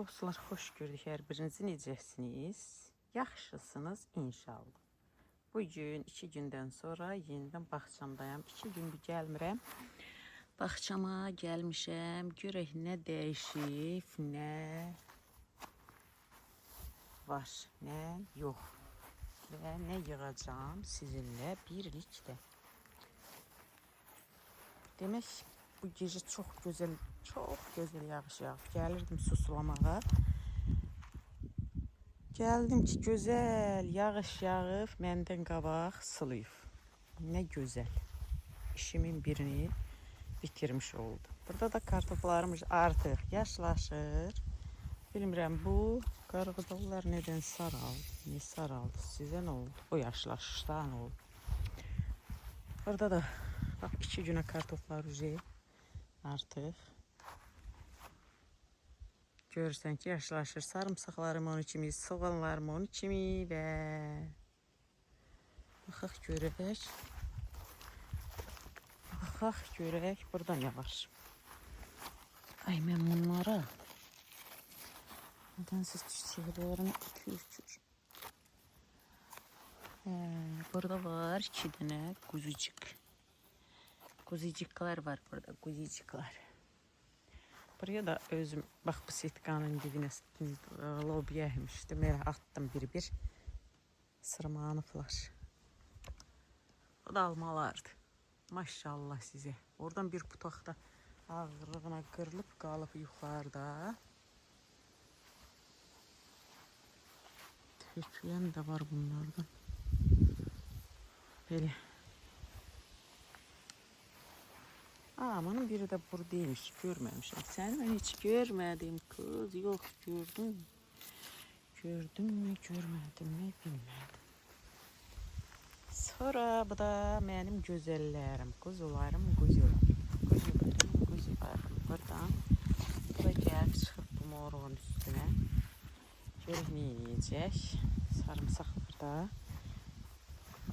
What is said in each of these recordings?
Dostlar, xoş gördük hər birinizi. Necəsiniz? Yaxşısınız inşallah. Bugün 2 gündən sonra yenidən bağçamdayım. 2 gündür gəlmirəm. Bağçama gəlmişəm. Görək nə dəyişib, nə var, nə yox. Və nə yığacağım sizinlə birlikdə. Demək, bu gecə çox gözəl yağış yağıb. Gəlirdim susulamağa. Gəldim ki, gözəl yağış yağıb, məndən qabaq sulayıb. Nə gözəl. İşimin birini bitirmiş oldu. Burada da kartoflarımız artıq yaşlaşır. Bilmirəm, bu qarğıdallar nədən saraldı? Niyə saraldı? Sizə nə oldu? O yaşlaşışda nə oldu? Burada da bax, 2 günə kartoflar artıq. Görürsən ki, yaşlaşır. Sarımsaqlarım onun kimi, soğanlarım onun kimi və baxaq görək. Burada nə var? Ay, mən bunlara nədənsə çiçəklərim tökür. Burada var 2 dənə quzucuk. Quzucuklar var burada, quzucuklar. Buraya da özüm, bax, bu sitkanın dibinə lobiya əhmişdim. Elə attım bir-bir. Sırmanıblar. Bu da almalardı. Maşallah sizə. Oradan bir butaqda ağırlığına qırılıb qalıb yuxarıda. Tökülən də var bunlardan. Belə. Amanın biri də buradaymış, görməmişim. Səni mən heç görmədim kız, yox, gördüm. Gördüm mü, görmədim mi, bilmədim. Sonra bu da mənim gözəllərim, quzularım. Buradan. Bu da gəlib çıxıb bu moruğun üstünə. Görək nə yiyəcək. Sarımsaq burada.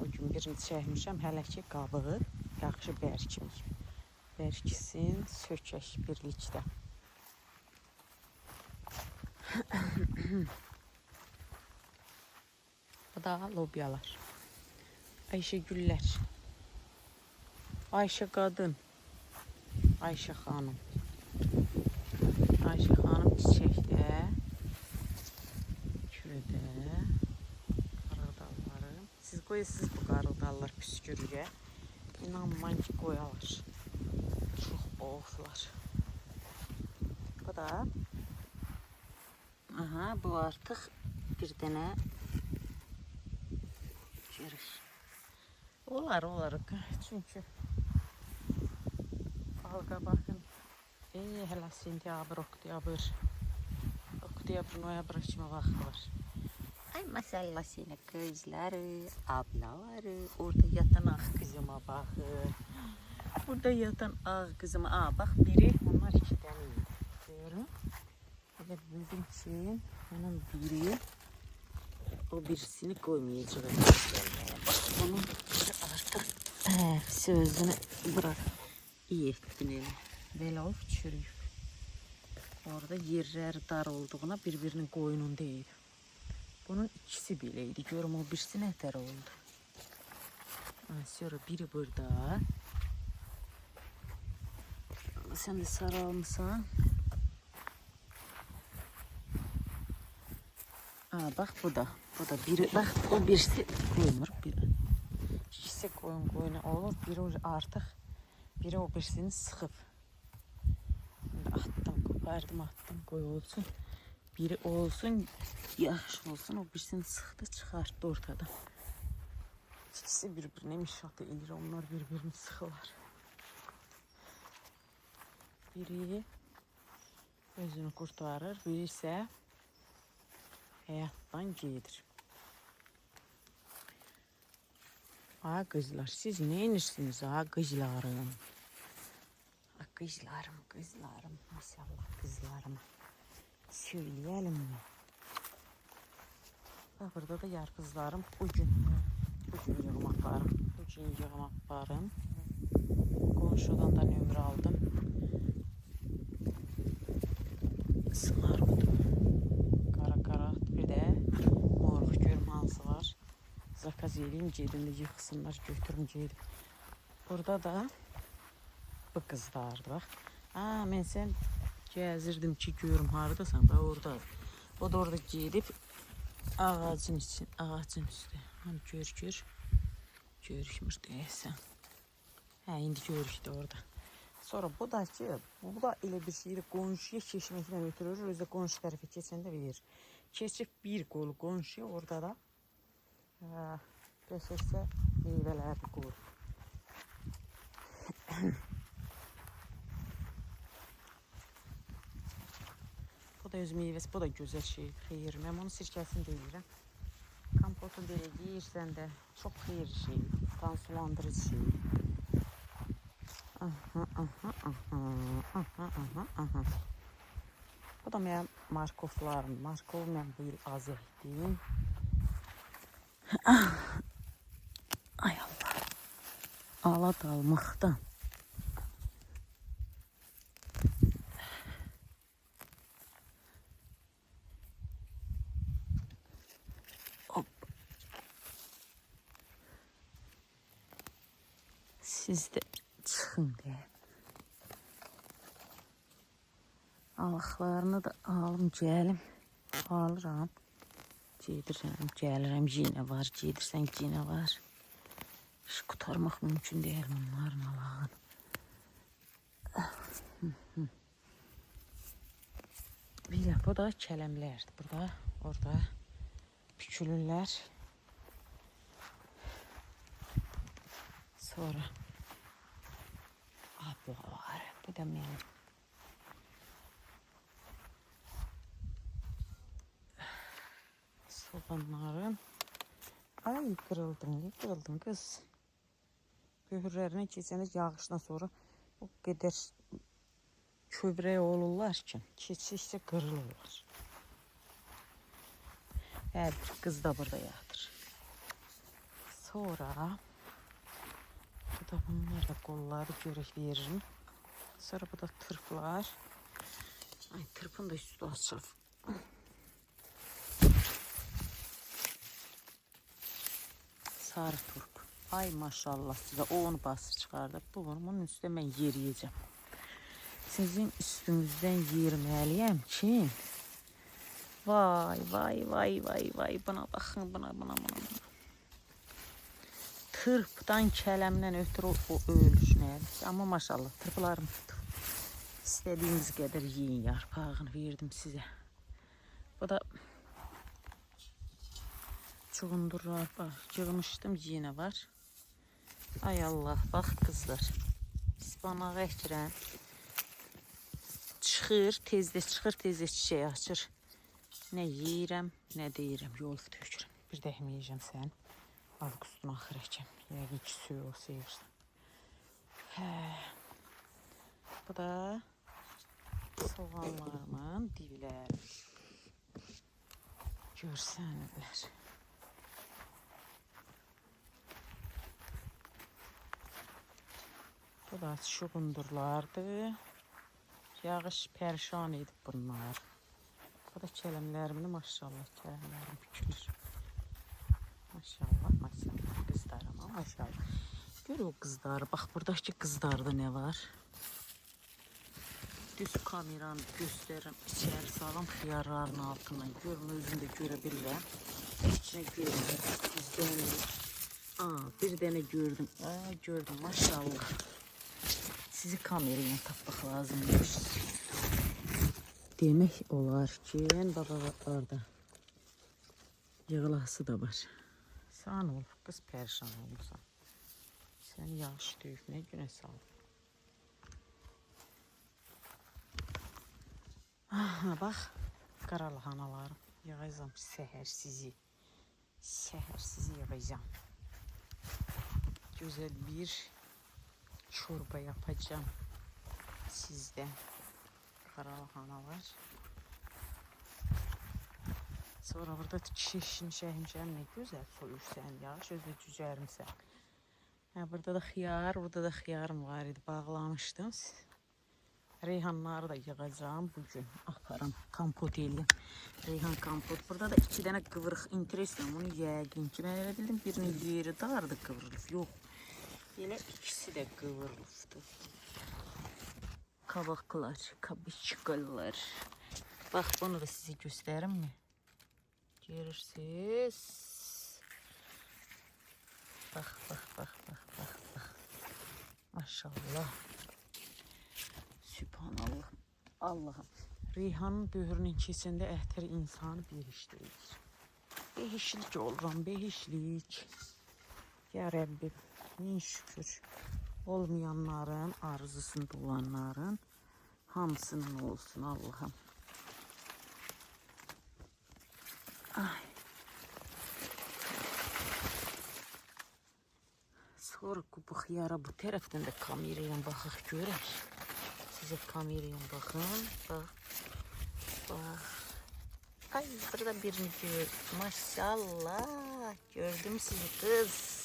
O gün birini çəkmişəm, hələ ki qabığı yaxşı bərkimiyib. Bərkisin, sökək birlikdə. Bu da lobyalar. Ayşe güllər. Ayşe qadın. Ayşe xanım. Ayşe xanım çiçəkdə. Kürədə. Qarğıdallarım. Siz qoyuyorsunuz bu qarğıdallar püskürüyə. İnanmayın ki, qoyalar. Çox boğuflar. Bu da. Aha, bu artıq bir dənə. Görür. Olar. Çünki balqa baxın. Hələ sentyabr, oktyabr, noyabr kimi vaxt var. Ay maşallah sənə qızları, ablaları, orada yatan ağ qızıma baxır. Burada yatan ağ qızıma, bax biri, onlar 2 dənə idi. Görün. Evet, bildim ki, onun biri, o birisini koymayacağım. Onun artıq sözünü bırak. İyi ettin elə. Belə olub çürüyüb. Orada yerləri dar olduğuna bir-birinin qoynunda idi. Bunun ikisi belə idi. Görüm o birisi nətər oldu. Sonra biri burada. Sen de sarılmışsan. Bak bu da biri, bak o birisi koymur. İkisi koyun olur. Biri artıq, biri o birisini sıxıb. Attım, kopardım, qoy olsun. Biri olsun, yaxşı olsun. O birisini sıxdı, çıxartdı ortadan. İkisi bir-birinə mişat edir. Onlar bir-birini sıxılar. Biri özünü kurtarır, biri isə həyatdan gedir. Qızlar, siz nə inirsiniz, qızlarım? Qızlarım, maşallah qızlarıma. Söyləyelim mi? Burada da yarpızlarım bugün yığmaqlarım. Qonşudan da nömrə aldım. Sılar budur. zakaz edeyim, gedim de yıxsınlar, götürüm gedim. Burada da bu kızlardı bak. Mən sən gəzirdim ki, görüm haradasan, bax orada. O da orada gedib ağacın üstü. Hani gör. Görüşmür deyəsən. İndi görüşdü orada. Sonra bu da ki, bu da elə bir şeydir, qonşuya keçməklə ötürür, özü də qonşu tərəfə keçəndə verir. Keçib bir qolu qonşuya, orada da beşəsə meyvələri qoyur. Bu da öz meyvəsi, bu da gözəl şey, xeyir. Mən onun sirkəsini deyirəm. Kompotu belə yeyirsən də çox xeyir şey, qan sulandırıcı şey. Bu da mənim markovlarım. Markov mən bu il az etdim. Ay Allah. Ala dalmaqdan. Siz də çıxın deyə. Alaqlarını da alım, gəlim. Alıram. Gəlirəm, yenə var. Gedirsən, yenə var. İş qutarmaq mümkün deyil bunların alağını. Bir bu da kələmlərdir. Burada, orada pükülürlər. Sonra abla var. Bu da mənim. Soğanların. Ay qırıldım qız. Göhürlərinə keçəndə yağışdan sonra o qədər kövrək olurlar ki, keçikcə qırılırlar. Hər bir qız da burada yatır. Sonra bu da bunlar da qolları görək veririm. Sonra bu da tırplar. Ay, tırpın da üstü açılıb. Sarı turp. Ay maşallah sizə 10 bası çıxardıb. Bunun üstündə mən yeriyəcəm. Sizin üstünüzdən yerməliyəm ki. Vay. Buna baxın, buna. Tırpdan, kələmdən ötürü o ölür. Amma maşallah tırplarım tutub. İstədiyiniz qədər yiyin, yarpağını verdim sizə. Bu da çuğundurlar, bax, yığmışdım, yenə var. Ay Allah, bax qızlar. İspanağı əkirəm. Tezdə çıxır, çiçək açır. Nə yeyirəm, nə deyirəm, yolub tökürəm. Bir də yeməyəcəm sən. Avqustun axır əkəm. Yəqin ki, suyu o sevirsən. Bu da soğanlarımın divləri. Görsənlər. Bu da şuğundurlardır. Yağış pərişan edib bunlar. Bu da kələmlərimdir, maşallah, kələmlərim bükülür. Maşallah, qızlarıma, maşallah. Gör o qızları, bax, buradakı qızlarda nə var? Düz kameranı göstərirəm, içəri salam xiyarların altından. Görün, özüm də görə bilirəm. İçinə görürəm, bir dənə gördüm. Gördüm, maşallah. Sizi kamerayla tapmaq lazımdır. Demək olar ki, baba orada yığılası da var. Sən ol, qız pərişan olmuşsan. Sən yağış döyüb, nə günə sal. Bax, qaralahanalarım. Yığacam səhər sizi yığacam. Gözəl bir çorba yapacağım sizdə. Qaralahanalar. Sonra burada şəhmişəm, nə gözəl soyursən, yağış özü cücərmişsən. Burada da xiyar, burada da xiyarım var idi, bağlamışdım. Reyhanları da yığacağım bugün. Aparım, kompot eləyim. Reyhan kompot. Burada da 2 dənə qıvrıq intereslə. Bunu yəqin ki, mən elə bildim birinin yeri dardı qıvrılıb. Yox. Elə ikisi də qıvrılıbdır. Kabaklar, kabiçkalar. Bax, bunu da size göstərim mi? Görürsünüz. Bax. Maşallah. Sübhanallah. Allah'ım. Reyhanın böğrünün içində ətər insanı behişləyir. Behişlik oluram, behişlik. Ya Rəbbim, min şükür. Olmayanların, arzusunda olanların hamısının olsun Allah'ım. Ay. Sonra bu xiyara bu tərəfdən də kameraya baxaq görək. Size kameraya bakın. Bak. Ay, burada birini gördüm. Maşallah. Gördüm sizi kız.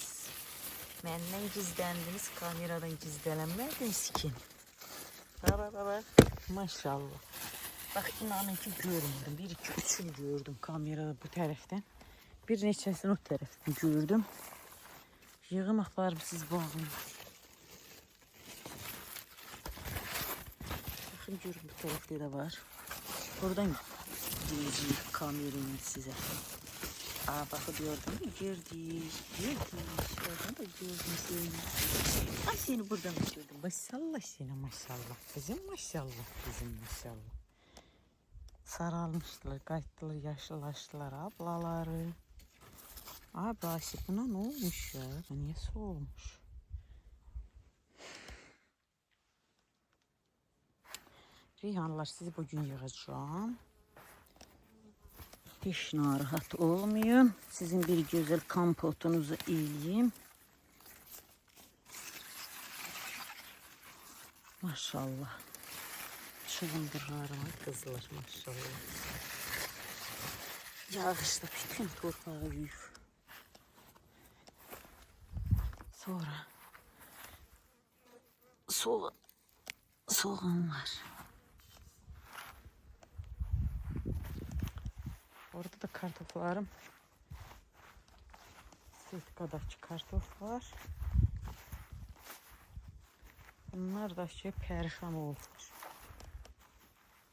Benden gizlendiniz. Kameradan gizlenmediniz ki. Bak. Maşallah. Bak, inanın ki görmüyorum. 1, 2, 3'ünü gördüm kamerada bu taraftan. Bir neçəsini o taraftan gördüm. Yığım aparıb siz bağlayın. Bakın görün, bu tarafta da var. Buradan gireceğim kamerayı size. Bakın gördün mü? Girdik. Oradan da gördüm seni. Ay, seni buradan da gördüm. Maşallah seni, maşallah. Kızım maşallah, kızım maşallah. Saralmışlar, qayıtdılar, yaşlılaştılar ablaları. Abi Aşık, buna ne olmuş ya? Niye soğumuş? Reyhanlar, sizi bugün yığacağım. Hiç narahat olmayın. Sizin bir güzel kompotunuzu eləyim. Maşallah. Çığındırlarıma kızlar, maşallah. Yağışda bütün torpağı yuyub. Sonra soğanlar. Orada da kartoflarım. Setkadakçı kartof var. Bunlar da perişan oldu.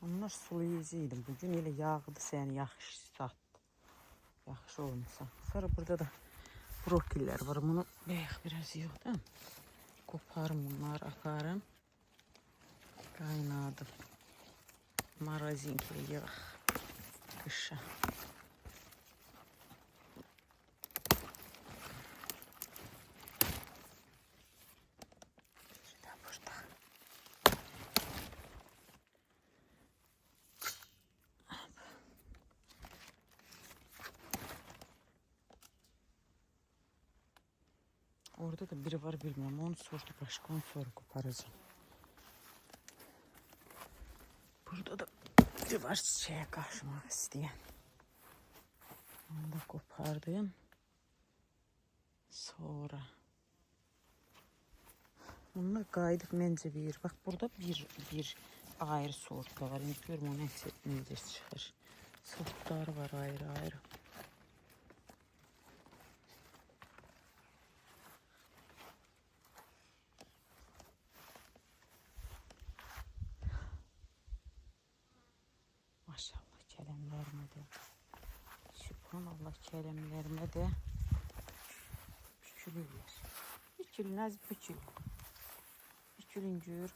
Onlar sulayıcıydı. Bugün elə yağdı, səni yaxşı satdı. Yaxşı olmuşsan. Sonra burada da brokiller var. Bunu biraz yığdım. Koparım bunları, aparım. Qaynadım. Marazinkiyə yığaq. Qışa. Orada da biri var, bilmiyorum. Onu sordu, başka onu sonra koparacağım. Burada da biri var, çiçeğe karşımak isteyen. Onu da kopardım. Sonra. Bunlar qayıdıb məncə bir. Bak, burada bir ayrı sort var. Görüm o necə çıxır. Sortları var ayrı. Maşallah, kələmlərimə də. Sübhanallah, kələmlərimə də bükülürlər. Bükülün, az bükülün. Bükülün gör.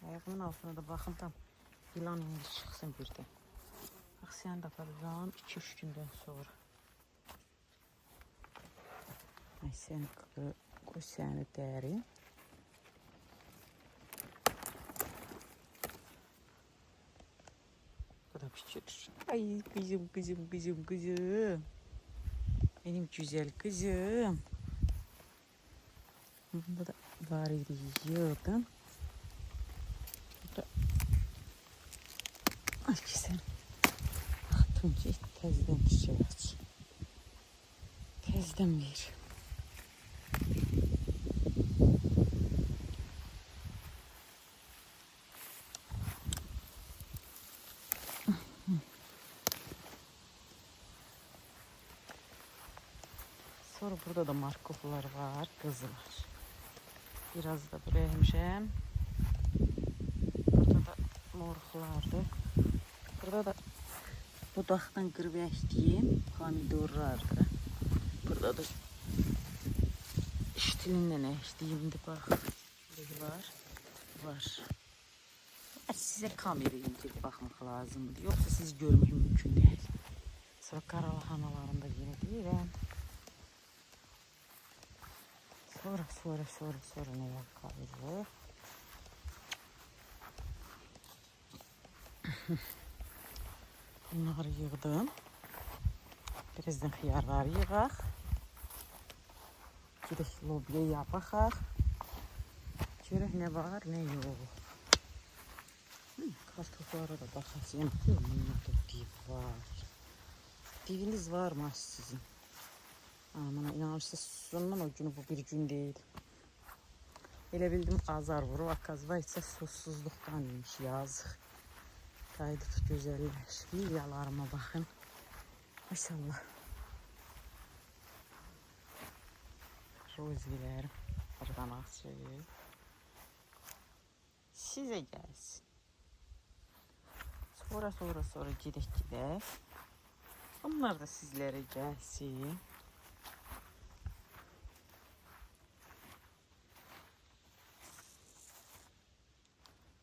Ayağımın altına da baxın, tam yılan indi çıxsın birdən. Bax, sən də aparacağım 2-3 gündən sonra. Ay, sən qoy səni dərin. Ay, kızım. Benim güzel kızım. Bunda da var idi, yığdım. Burada. Ay ki sen. Tunca tezden çiçeği aç. Tezden ver. Sonra burada da markoflar var, kızlar. Biraz da buraya hemşem. Burada da morxlardır. Burada da budaqdan qırıb əkdiyim pomidorlardır. Burada da iştilindən əkdiyimdir, bax. Var. Sizə kameraya girib baxmaq lazımdır. Yoxsa siz görmək mümkün deyil. Sonra qaralaxanalarında yenə deyirəm. Sonra nə qalır? Bunları yığdım. Birazdan xiyarları yığaq. Gedək lobiyaya baxaq. Görək nə var, nə yox. Kartoflara da baxacağım. Bunlarda div var. Diviniz var mı sizin? Bana inanırsınız, sonundan o günü bu bir gün değil. Elə bildim azar vurur. Akazva isə susuzluqdan imiş, yazıq. Qayıdıb gözəlləşib. Milyalarıma baxın. Maşallah. Rozilərim. Buradan açayım. Sizə gəlsin. Sonra gedək. Onlar da sizlərə gəlsin.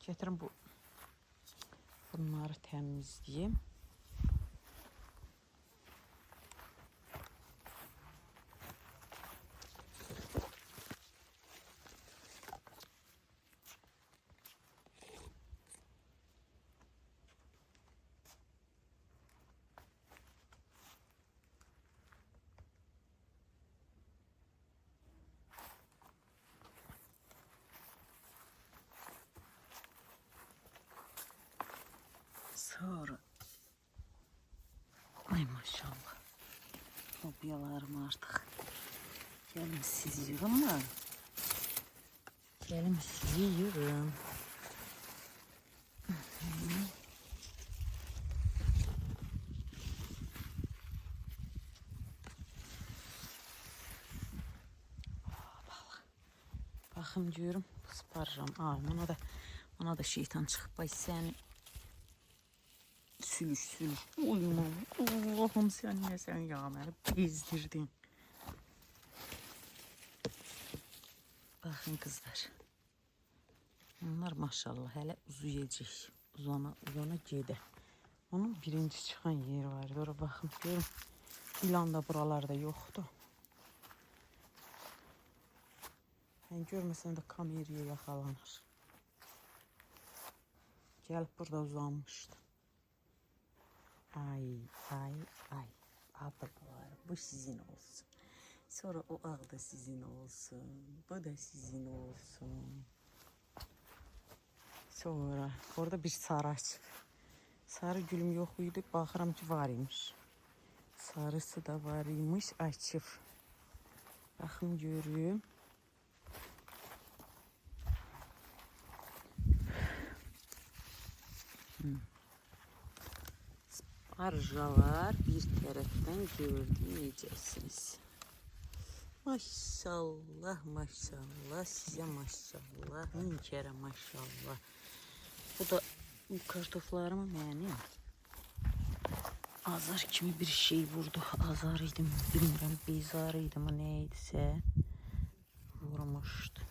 Gətirin bunları təmizləyim. Sonra ay maşallah lobiyalarım artık. Gelin siz yığın mı? Gelin sizi yığın. Bakın diyorum sıparacağım. Ona da şeytan çıkıp ay seni sülüş. Uyumam. Allah'ım sen ya beni bezdirdin. Bakın kızlar. Onlar maşallah hele uzayacak. Uzana gedə. Onun birinci çıkan yeri var. Sonra bakın görün. İlan da buralarda yoktu. Ben görmesen de kameraya yakalanır. Gelip burada uzanmıştı. Ay. Ablalar bu sizin olsun. Sonra o ağ da sizin olsun. Bu da sizin olsun. Sonra orada bir sarı açık. Sarı gülüm yok idi. Baxıram ki var imiş. Sarısı da var imiş açık. Baxın görüm. Arjalar bir tərəfdən gördünüz. Maşallah sizə maşallah. Min kərə maşallah. Bu da bu kartoflarımı mənim. Azar kimi bir şey vurdu. Azar idim, bilmirəm, bezar idim, neydisə. Vurmuşdu.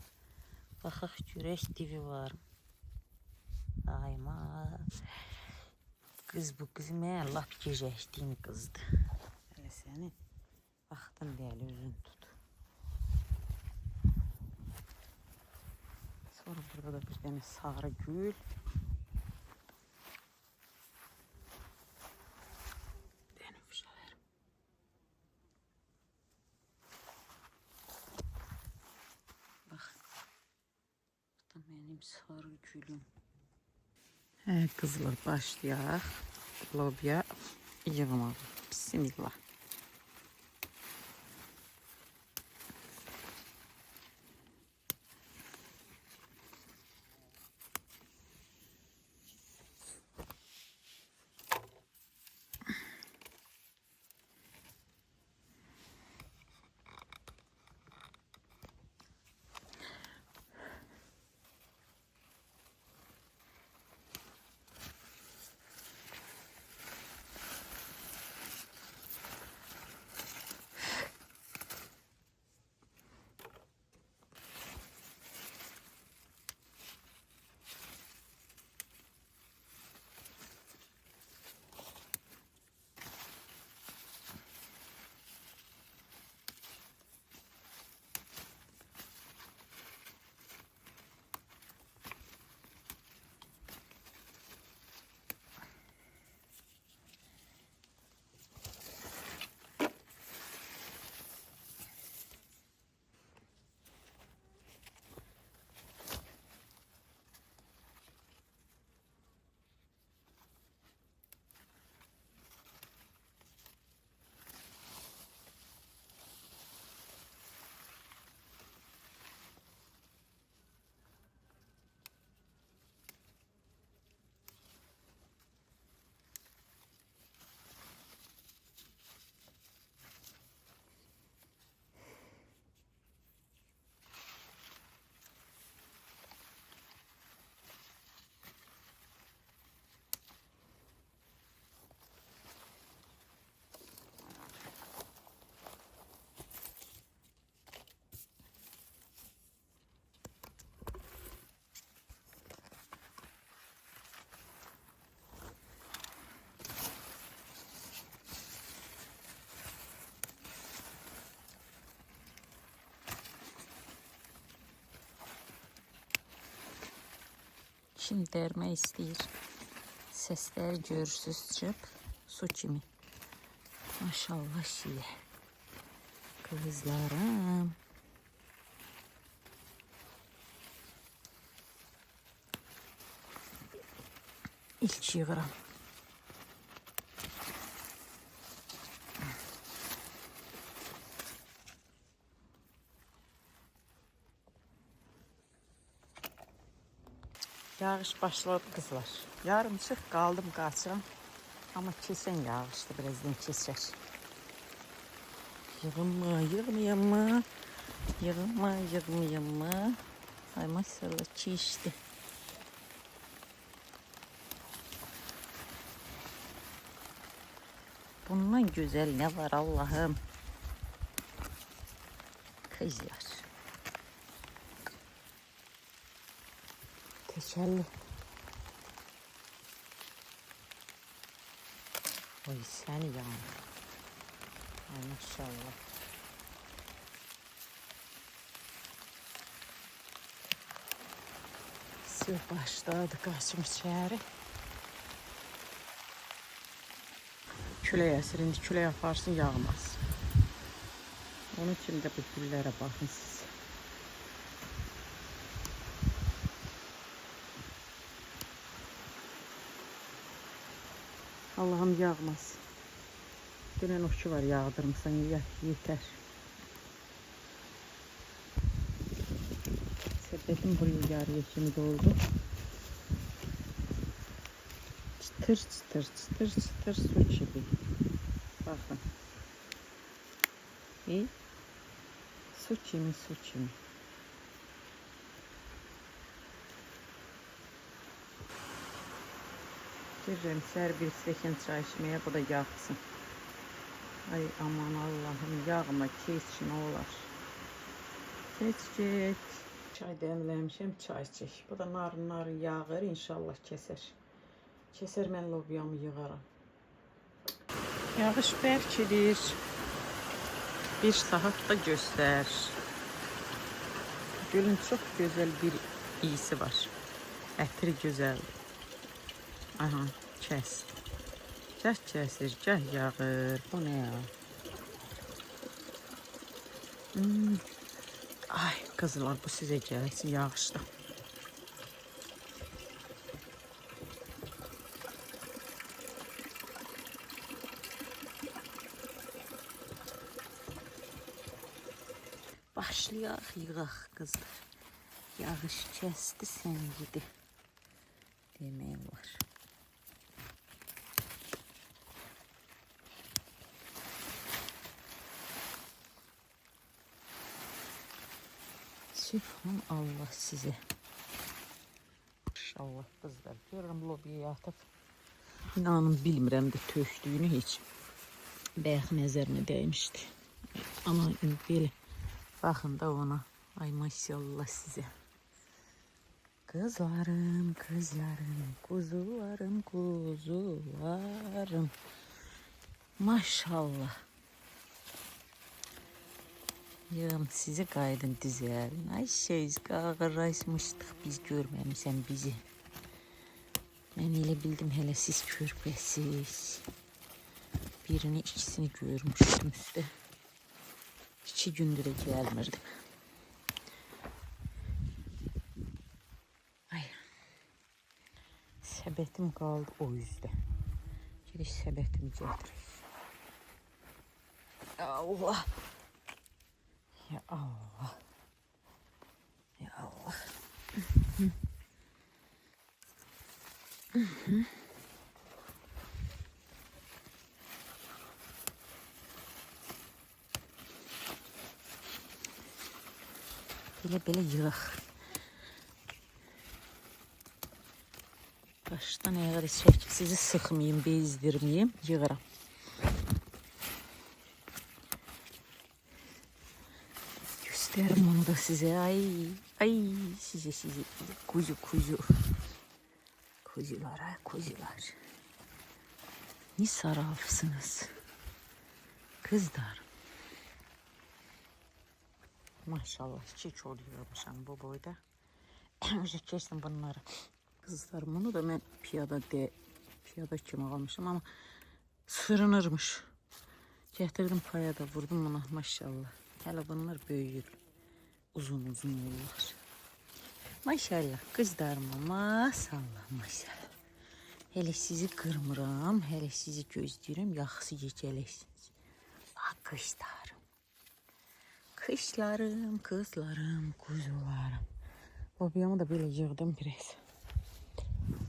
Baxaq görək divi var. Ayma. Kız bu kız mən lap gecəkdiyim qızdı. Hələ səni vaxtın deyəli özün tut. Sonra burada da bir tane sarı gül. Denifşələr. Bax. Bu da mənim sarı gülüm. Kızlar başlayaq. Lobya yığmağa. Bismillah. içim dərmək istəyir. Səsləri görürsüz çıp. Su kimi. Maşallah size. Kızlarım. İlk yığıram. Yağış başladı kızlar. Yarımçıq kaldım kaçıram. Ama kesen yağıştı, birazdan keser. Yığınma, yığmayayım mı? Yığınma, yığmayayım mı? Ay maşallah çişti. Bundan güzel ne var Allah'ım? Kızlar. Teşekkürler. Oy seni ya. Ay maşallah. Su başladı kaçmış şehri. Küle esir, indi küle yaparsın yağmaz. Onun için de bu güllere bakın siz. Allah'ım yağmaz. Dünən oşu var yağdırmışsan yeter. Sepetim buraya yarıya kimi doldu. Çıtır çıtır çıtır çıtır su gibi. Bakın. İyi. Su kimi su kimi. Girerim ser bir stəkan çay içmeye, bu da yağsın. Ay aman Allah'ım yağma kes ne olar. Geç. Çay dəmləmişəm, çay çək. Bu da narın yağır, inşallah keser. Keser, mən lobiyamı yığaram. Yağış bərkidir. Bir saat da göstər. Gölün çok güzel bir iyisi var. Ətri gözəldir. Aha, kes. Gah kesir, gah yağır. Bu ne ya? Ay kızlar, bu size gelsin yağışta. Başlayaq yığaq kızlar. Yağış kesti, sen gidi. Deməyim var. Sübhan Allah size. İnşallah kızlar. Görürüm lobiye atıp. İnanın bilmirəm də tökdüyünü hiç. Bəyək nəzərimə dəymişdi. Ama belə. Bakın da ona. Ay maşallah size. Kızlarım, kızlarım, kuzularım, kuzularım. Maşallah. Yığım sizi qaydın düzəlin. Ay şeyiz, qağırlaşmışdıq biz, görməmişsən bizi. Mən elə bildim hələ siz körpəsiz. Birini, ikisini görmüşdüm üstə. 2 gündür də gəlmirdim. Ay. Səbətim qaldı o üzdə. Giriş səbətimi gətirir. Allah. Ya Allah. Ya Allah. Belə yığaq. Başdan ayağa çəkib sizi sıxmayayım, bezdirməyim, yığıram. Göstərim onu da size. Ay size kuzu. Kuzular. Ne sarafsınız. Kızlar. Maşallah 2 kol yığmışam bu boyda. Önce kestim bunları. Kızlar bunu da ben piyada kimi almışım ama sırınırmış. Getirdim paya da vurdum buna maşallah. Hele bunlar büyür. Uzun uzun olurlar. Maşallah kızlarıma maşallah maşallah. Hele sizi kırmıram, hele sizi gözləyirəm, yaxşı gecələrsiniz. Bax kızlarım. Kışlarım, kızlarım, kuzularım. Lobiyamı da belə yığdım biraz.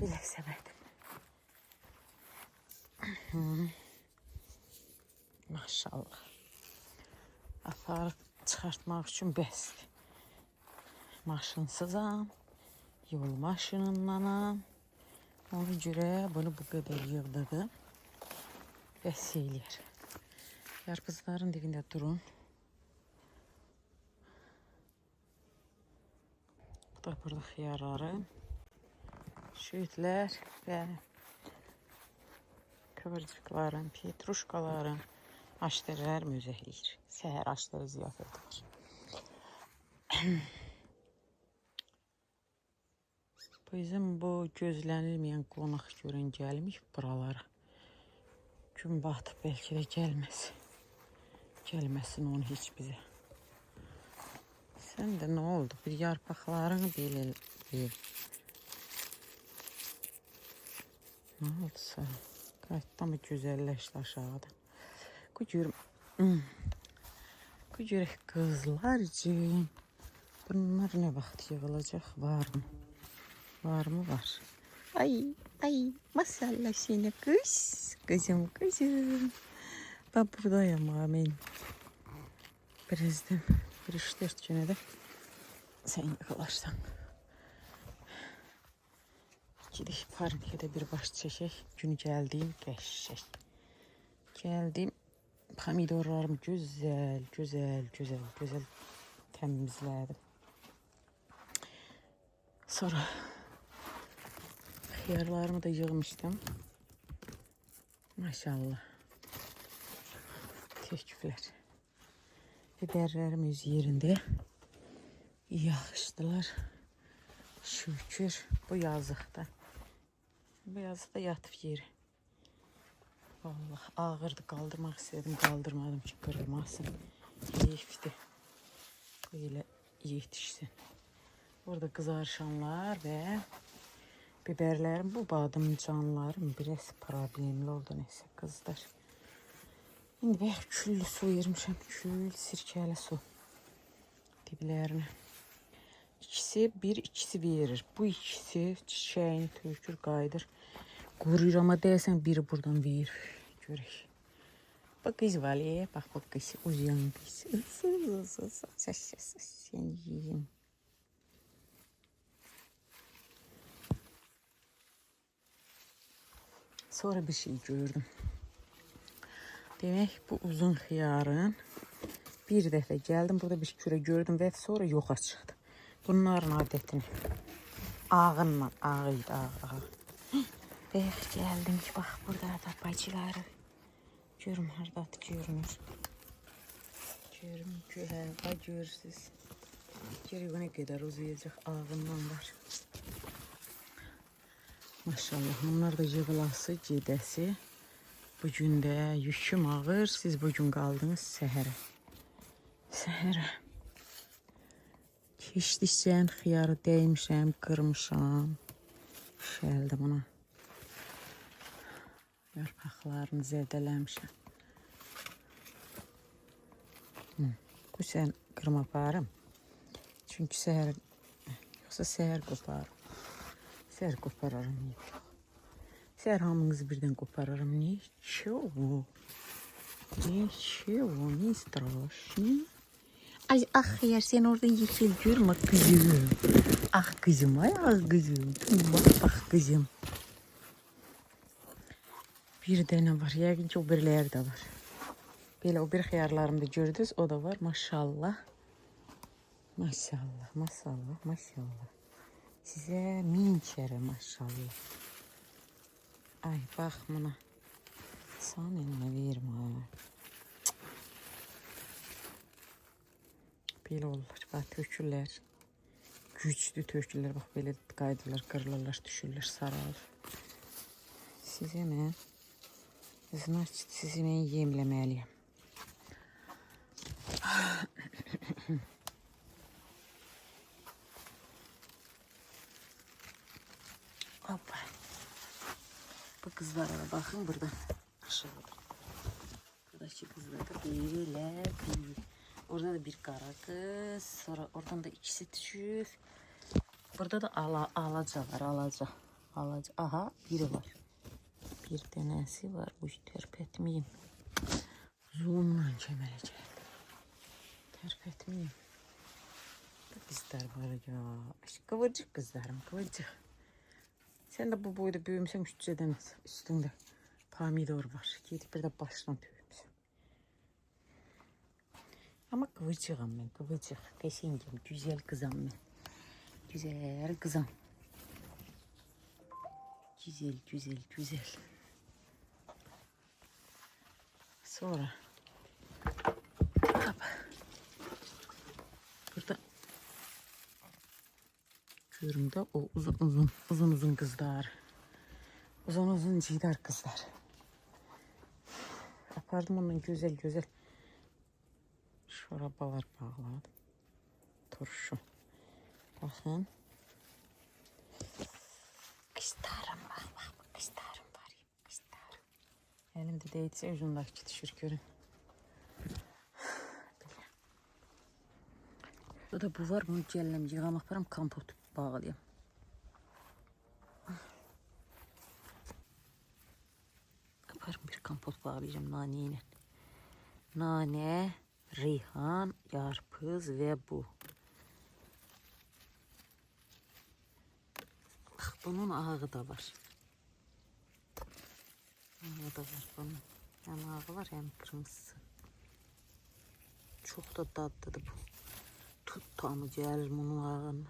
Belə səbədim. Maşallah. Aparıb çıxartmaq üçün bəsdir. Maşınsızam, yol maşınındanam. Ona görə bunu bu qədər yığdırdım. Bəs eləyər. Yarpızların dibində durun. Bu da burada xiyarları, şüyütlər və kıvırcıqların, petruşkaların aşdırılar müzəhliyir. Səhər aşdırı ziyafət var. Bizim bu gözlənilməyən qonaq görən gəlmiş buralara. Gün batıb bəlkə də gəlməsin onu heç bizə. Sən də nə oldu? Bir yarpaqlarını belə ver. Nə oldu sən? Qayıtdan mı gözəlləşdi aşağıdan? Görək qızlarcığım. Bunlar nə vaxt yığılacaq? Var mı? Var mı? Var. Ay, maşallah seni kız. Kızım. Ben buradayım amin. Birazdan bir 3-4 güne de sen yıkılarsan. Gidip parkede bir baş çəkək. Gün geldiğim qəşşək. Geldim. Pomidorlarımı gözəl təmizlədim. Sonra xiyarlarımı da yığmışdım. Maşallah. Teşekkürler. Biberlerim öz yerinde. Yaxşıdılar. Şükür bu yazıqda. Bu yazıqda yatıb yeri. Vallahi ağırdı, kaldırmak istedim, kaldırmadım ki kırılmasın. Keyifli. Böyle yetişsin. Burada kızarışanlar ve biberlerim, bu badımcanlarım biraz problemli oldu neyse kızlar. Şimdi ben küllü su vermişim, kül, sirkeli su diblerine. İkisi verir. Bu ikisi çiçeğini tökür, qaydır. Quruyur ama deyəsən biri buradan verir. Görək. Bak kız valiye, bak kız, uzayan kız. Sen yiyeyim. Sonra bir şey gördüm. Demek bu uzun xiyarın bir dəfə geldim, burada bir kürə gördüm ve sonra yoxa çıxdı. Bunların adetini. Ağınla, ağıydı, ağı. Bəyək geldim ki, bak burada da bacıları. Görüm hardadır, görünür. Görüm ki, hə, görürsünüz. Görək o nə qədər uzayacaq, ağından var. Maşallah, bunlar da yığılası, gedəsi. Bugün də yüküm ağır, siz bugün qaldınız səhərə. Səhərə. Keçdikcən xiyarı dəymişəm, qırmışam. Şəldə buna. Yarpaqlarını zədələmişəm. Bu sən qırma aparım. Çünki səhər, yoxsa səhər qoparım. Səhər qopararım, niyə yox. Səhər hamınızı birdən qopararım. Ничего, не страшно. Ay xiyar sen oradan yeşil görme kızım. Ah kızım, ay kızım. Bak kızım. Bir dənə var, yəqin ki o biriləri də var. Belə o bir xiyarlarımda gördünüz, o da var. Maşallah. Maşallah. Sizə min kərə maşallah. Ay bax buna. Sən elinə vermə. Belə olur. Bax tökürlər. güclü tökülür. Bax belə qaydırlar, qırılırlar, düşürlər, saralır. Sizə mən значит sizi mən yemləməliyəm. Hoppa. Bu kızlara bakın burada. Aşağıda. Buradaki kızlar da böyle bir. Orada da bir kara kız. Sonra oradan da ikisi düşür. Burada da alaca var. Alaca. Aha biri var. Bir tanesi var. Bu terpetmeyeyim. Zoomla kemeleceğim. Terpetmeyeyim. Kızlar var ya. Kıvırcık kızlarım, kıvırcık. Sen de bu boyda büyümsen demez. Üstünde pomidor var. Gidip bir de baştan büyümsen. Ama kıvırcığım ben, kıvırcık. Peşingim, güzel kızım ben. Güzel kızım. Güzel. Sonra hop. Burada görüm de o uzun kızlar. Uzun cidar kızlar. Apardım ondan güzel şorabalar bağladım. Turşu. Bakın. Kızlarım bak. Kızlarım var ya. Kızlarım. Elimde değilse ucundaki düşür görün. Burada bu var. Bunu gələm yığamaq param kompot bağlayayım. Yaparım bir kompot bağlayacağım nane ile. Nane, reyhan, yarpız ve bu. Bak bunun ağı da var. Ağı da var bunun. Hem ağı var hem kırmızısı. Çok da tatlıdır bu. Tut tamı gelir bunun ağından.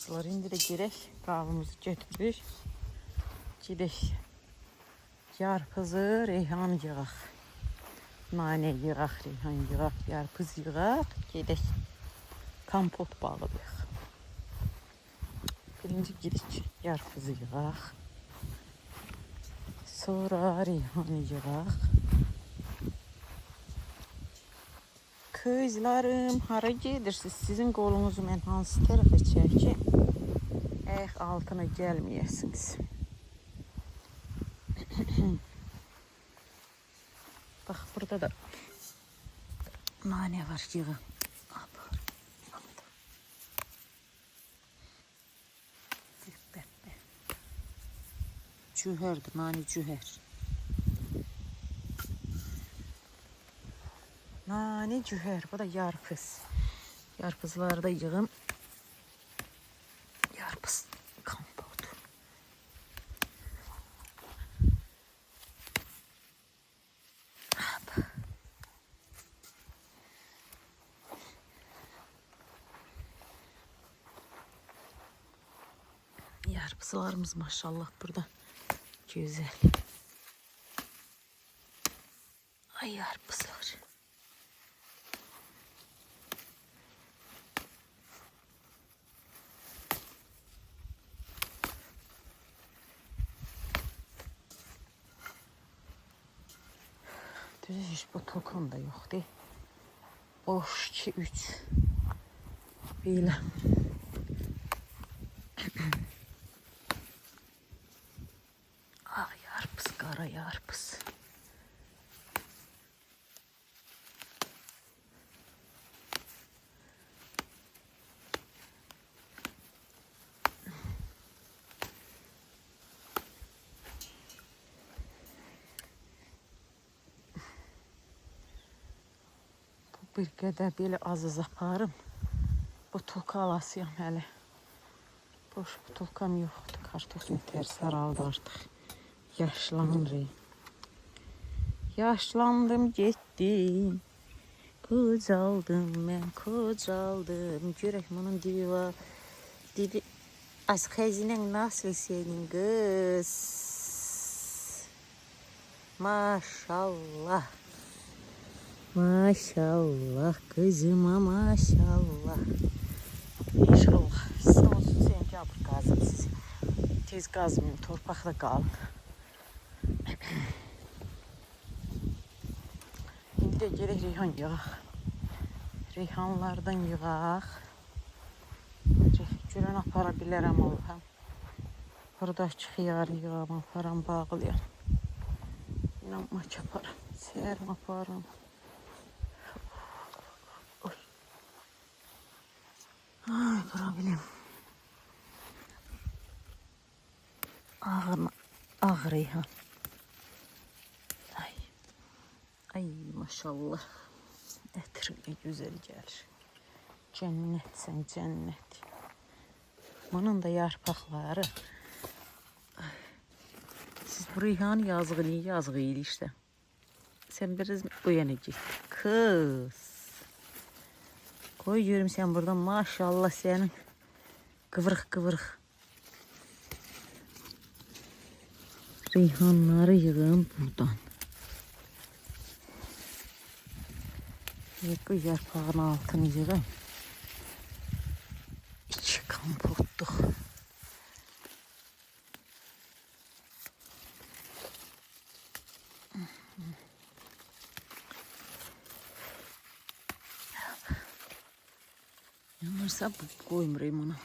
Kızlar indi de gerek kahvımızı götürür. Gidək. Yarpızı, reyhan yığaq. Nane yığaq, reyhan yığaq, yarpız yığaq. Gedək. Kompot bağlayaq. Birinci gidik. Yarpızı yığaq. Sonra reyhan yığaq. Kızlarım, hara gedirsiniz? Sizin qolunuzu mən hansı tərəfə çəkim? Altına gəlməyəsiniz. Bak burada da nane var yığın. Cüherdir, nane cüher. Nane cüher, bu da yarpız. Yarpızları da yığın. Yarpız kompot. Yarpızlarımız maşallah burada güzel. Ay yarpızlar. Düz hiç bu tokun da yok değil. Boş 2-3. Böyle. Ah yarpız, kara yarpız. Bu bir qədər belə az aparım. Bu butulka alasıyam hələ. Boş butulkam yoxdur. Kartof yeter saraldı artıq. Yaşlanırım. Yaşlandım getdim. Kocaldım mən, kocaldım. Görək bunun dibi var. Dibi az xəzinən nasıl senin kız? Maşallah. Maşallah kızıma maşallah. İnşallah. Son sentyabr qazım siz. Tez qazmayın, torpaqda qalın. İndi də gerək reyhan yığaq. Reyhanlardan yığaq. Görən apara bilərəm Allahım. Buradakı xiyarı yığam, aparam, bağlayam. İnan maç aparam, səyərim aparam. Ay, problem. Ağ reyhan. Ay. Ay maşallah. Ətir bile güzel gəlir. Cənnətsən, cənnət. Bunun da yarpaqları. Ay. Siz bu reyhanı yazıq eyli işte. Sen biraz bu yana git. Kız. Koy görüm sen buradan maşallah senin. Kıvırık kıvırık. Reyhanları yığın buradan. Bu yarpağın altını yığın. İçi kompotluq. Yanırsa bu koymuram ona.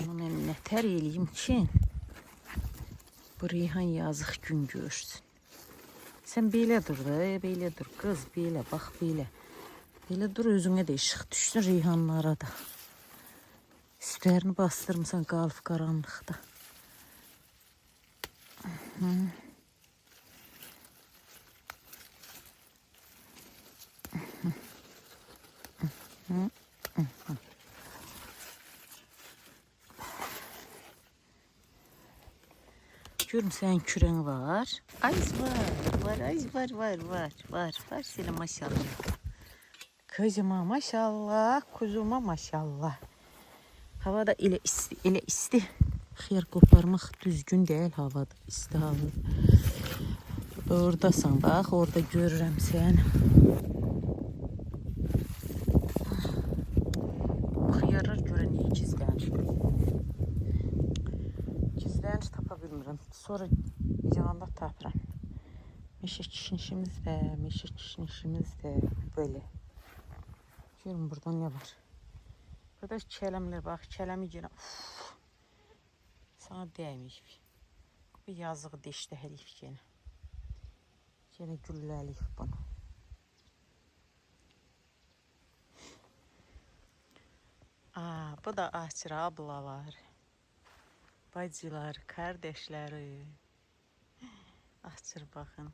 Onu nətər eləyim ki, bu reyhan yazıq gün görsün. Sen belə dur da, belə dur kız, belə bax belə. Belə dur, özünə də işıq düşsün reyhanlara da. Üstlərini bastırmısan qalıb qaranlıqda. Görüm sənin kürən var. Az var, az var. Senin maşallah. Kızıma maşallah, kuzuma maşallah. Havada elə isti. Xiyar qoparmaq düzgün deyil havada, isti havada. Oradasan, bax, orada görürəm səni. Bu xiyarlar görə niyə gizlənir? Gizlənir tapa bilmirəm. Sonra yığanda tapıram. Meşə kişnişimiz də böyle. Görün burada ne var? Burada kələmlər, bax, kələmi yenə. Sana dəyməyib. Bir yazığı deşdəhəliyib yenə. Yenə gülləliyib bunu. Bu da Açır ablalar. Bacılar, kardeşleri. Açır baxın.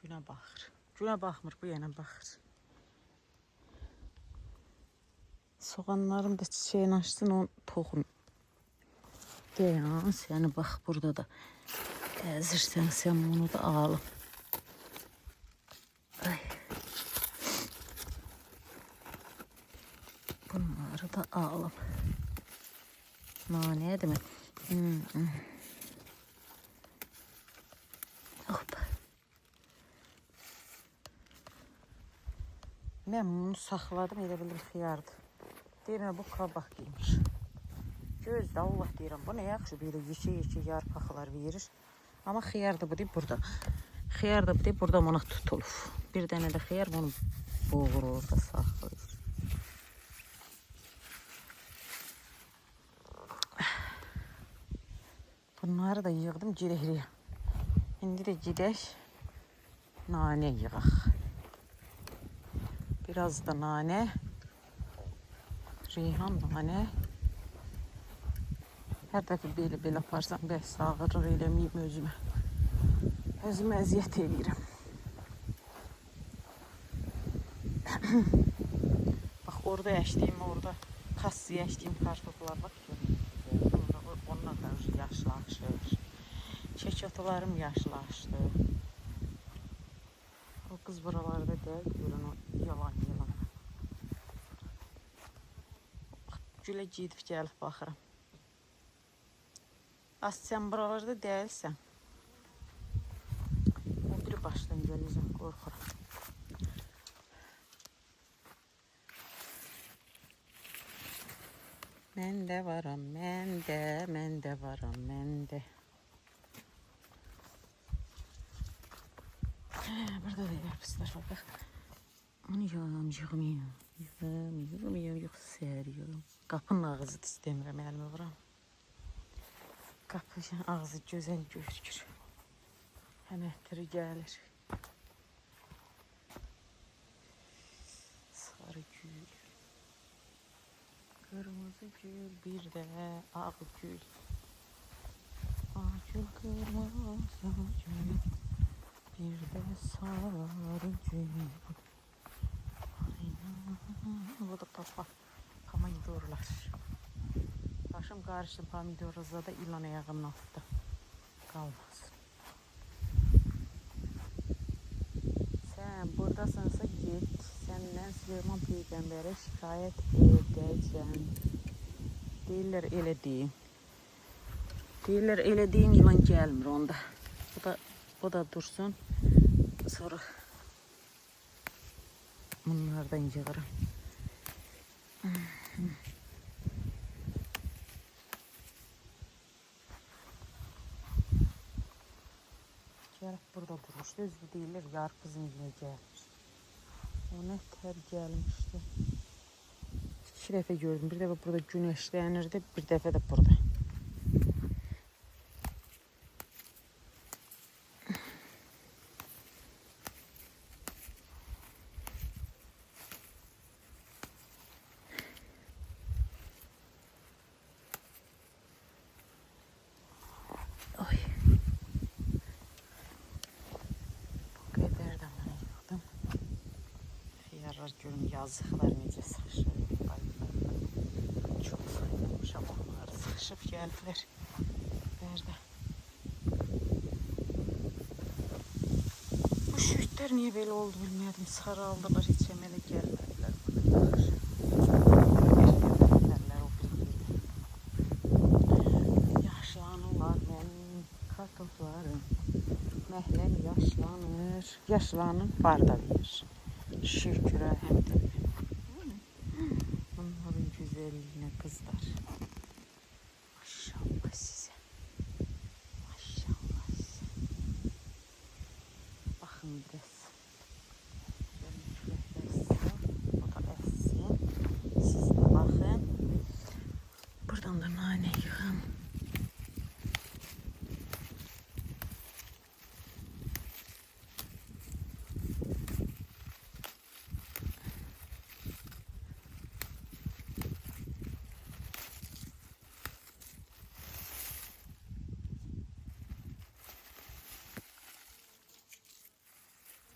Günə baxır. Günə baxmır, bu yana baxır. Soğanlarım da çiçeğini açsın, onu toxum. Deyən, səni bax, burada da gəzirsən, sən bunu da alım. Ay. Bunları da alım. Nanədir mi? Hoppa. Mən bunu saxladım, elə bilir xiyardır. Deyirəm, bu qabaq giymiş. Gözdə, Allah deyirəm, bu nə yaxşı belə yeşə yarpaqlar verir. Amma xiyar da bu deyib burada. Xiyar da bu deyib burada ona tutulur. Bir dənə də xiyar bunu boğur orada saxlayır. Bunları da yığdım, girəkliyə. İndi də gedək, nanə yığaq. Biraz da nanə. Reyhan nanə. Hər dəfə belə aparsam, bəs ağırır eləməyim özümə. Özümə əziyyət edirəm. Bak orada yaşadığım, orada kas yaşadığım kartoflar bak görüyorum. Onlar da yaşlaşır. Çeçatalarım yaşlaştı. O kız buralarda değil, görün o yalan. Gülə gidib gəlib baxıram. Az sen buralarda değilsən. O biri başdan gələcəm, qorxuram. Mən də varam, mən də varam, mən də. Burada da yarpızlar var bak. Onu yığmıyorum, yox səriyorum. Qapının ağzı istəmirəm, əlimi vuram. Qapının ağzı gözəl gözükür. Hənətləri gəlir. Sarı gül. Kırmızı gül, bir de ağ gül. Ağ gül, kırmızı gül. Bir de sarı gül. Bu da pomidorlar. Başım karıştı pomidorla da ilan ayağımın altında kalmaz. Sen buradasınsa git. Senden Süleyman Peygamber'e şikayet edeceğim. Deyirlər elə deyin. Deyirlər elə deyin, ilan gelmir onda. Bu da dursun. Sonra bunlardan yığırım. Gelip burada durmuştu. Özü deyirlər yarpızın yine gelmiş. O ne ter gelmişti. İki defa gördüm. Bir defa burada güneşlənirdi. Bir defa da burada. Oy. Bu kadar da mən yığdım. Xiyarlar görün yazıqlar necə sıxışır. Çok sayılmışam onları. Sıxışıb gəliblər. Nerede? Bu şüytlər niye böyle oldu bilmedim. Saraldılar, hiç əmələ gəlmədilər. Yaşlanırlar mənim kartoflarım. Məhləm yaşlanır. Yaşlanır, var da verir. Şükürə həmdə. Bunların güzelliğine kızlar.